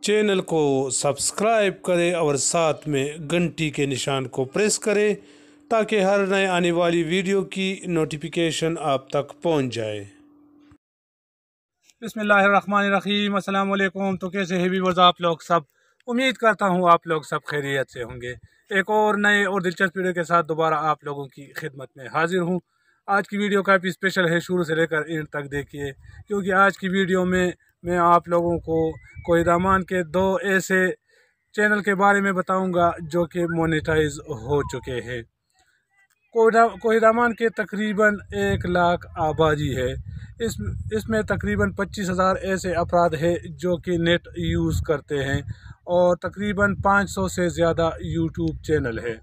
Channel को subscribe करें और साथ में घंटी के निशान को प्रेस करें ताकि हर नए आने वाली वीडियो की नोटिफिकेशन आप तक पहुंच जाए। बिस्मिल्लाहिर्रहमानिर्रहीम, अस्सलाम वालेकुम। तो कैसे है व्यूअर्स आप लोग सब? उम्मीद करता हूँ आप लोग सब खैरियत से होंगे। एक और नए और दिलचस्प वीडियो के साथ दोबारा आप लोगों की खिदमत में हाजिर हूँ। आज की वीडियो काफ़ी स्पेशल है, शुरू से लेकर एंड तक देखिए, क्योंकि आज की वीडियो में मैं आप लोगों को कोहिद अमान के दो ऐसे चैनल के बारे में बताऊँगा जो कि मोनेटाइज हो चुके हैं। कोहिद अमान के तकरीबन 1 लाख आबादी है। इसमें तकरीबन 25,000 ऐसे अफराद हैं जो कि नेट यूज़ करते हैं और तकरीबन 500 से ज़्यादा यूट्यूब चैनल है।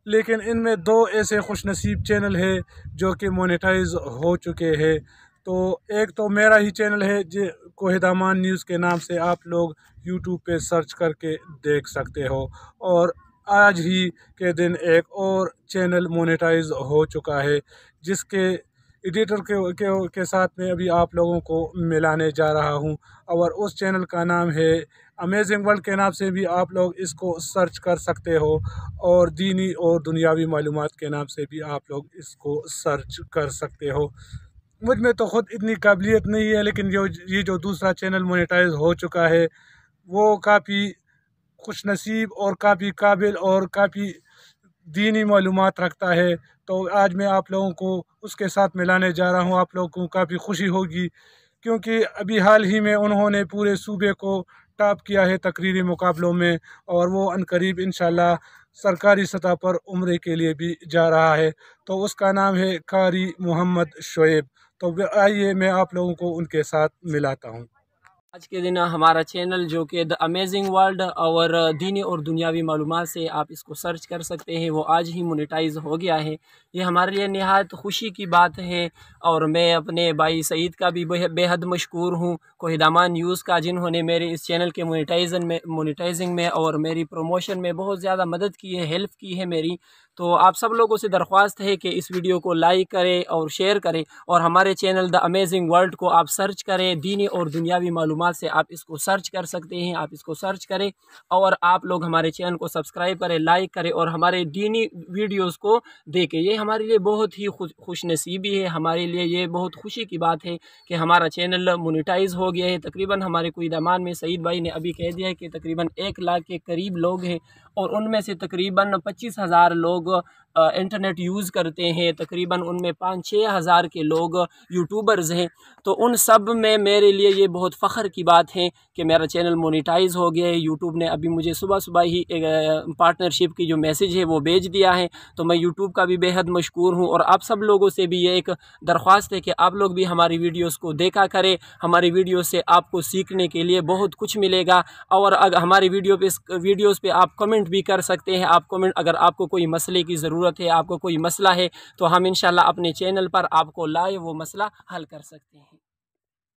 लेकिन इनमें दो ऐसे खुशनसीब चैनल है जो कि मोनेटाइज हो चुके हैं। तो एक तो मेरा ही चैनल है जो कोहिद अमान न्यूज़ के नाम से आप लोग यूट्यूब पे सर्च करके देख सकते हो, और आज ही के दिन एक और चैनल मोनेटाइज हो चुका है जिसके एडिटर के साथ में अभी आप लोगों को मिलाने जा रहा हूं, और उस चैनल का नाम है अमेजिंग वर्ल्ड के नाम से भी आप लोग इसको सर्च कर सकते हो, और दीनी और दुनियावी मालूमात के नाम से भी आप लोग इसको सर्च कर सकते हो। मुझ में तो ख़ुद इतनी काबिलियत नहीं है, लेकिन ये जो दूसरा चैनल मोनेटाइज हो चुका है वो काफ़ी खुशनसीब और काफ़ी काबिल और काफ़ी दीनी मालूमात रखता है। तो आज मैं आप लोगों को उसके साथ मिलाने जा रहा हूँ। आप लोगों को काफ़ी खुशी होगी, क्योंकि अभी हाल ही में उन्होंने पूरे सूबे को टॉप किया है तकरीरी मुकाबलों में, और वो अनकरीब इंशाल्लाह सरकारी सतह पर उम्रे के लिए भी जा रहा है। तो उसका नाम है कारी मोहम्मद शोएब। तो आइए मैं आप लोगों को उनके साथ मिलाता हूँ। आज के दिन हमारा चैनल जो कि द अमेजिंग वर्ल्ड और दीनी और दुनियावी मालूमात से आप इसको सर्च कर सकते हैं, वो आज ही मोनेटाइज हो गया है। ये हमारे लिए निहायत खुशी की बात है, और मैं अपने भाई सईद का भी बेहद मशकूर हूँ, कोहिद अमान न्यूज़ का, जिन्होंने मेरे इस चैनल के मोनेटाइजिंग में और मेरी प्रमोशन में बहुत ज़्यादा मदद की है, हेल्प की है मेरी। तो आप सब लोगों से दरख्वास्त है कि इस वीडियो को लाइक करें और शेयर करें, और हमारे चैनल द अमेजिंग वर्ल्ड को आप सर्च करें। दीनी और दुनियावी मालूमात से आप इसको सर्च कर सकते हैं, आप इसको सर्च करें और आप लोग हमारे चैनल को सब्सक्राइब करें, लाइक करें और हमारे दीनी वीडियोस को देखें। ये हमारे लिए बहुत ही खुशनसीबी है, हमारे लिए ये बहुत खुशी की बात है कि हमारा चैनल मोनेटाइज हो गया है। तकरीबन हमारे कोहिद अमान में सईद भाई ने अभी कह दिया है कि तकरीबन 1 लाख के करीब लोग हैं, और उनमें से तकरीबन 25,000 लोग इंटरनेट यूज़ करते हैं, तकरीबन उनमें 5-6 हज़ार के लोग यूट्यूबर्स हैं। तो उन सब में मेरे लिए ये बहुत फ़ख्र की बात है कि मेरा चैनल मोनेटाइज हो गया है। यूट्यूब ने अभी मुझे सुबह सुबह ही एक पार्टनरशिप की जो मैसेज है वो भेज दिया है। तो मैं यूट्यूब का भी बेहद मशकूर हूँ, और आप सब लोगों से भी ये एक दरख्वास्त है कि आप लोग भी हमारी वीडियोस को देखा करें। हमारी वीडियो से आपको सीखने के लिए बहुत कुछ मिलेगा, और अगर हमारी वीडियोस पे आप कमेंट भी कर सकते हैं। आप कमेंट, अगर आपको कोई मसले की ज़रूरत है, आपको कोई मसला है, तो हम इंशाल्लाह अपने चैनल पर आपको लाइव वो मसला हल कर सकते हैं।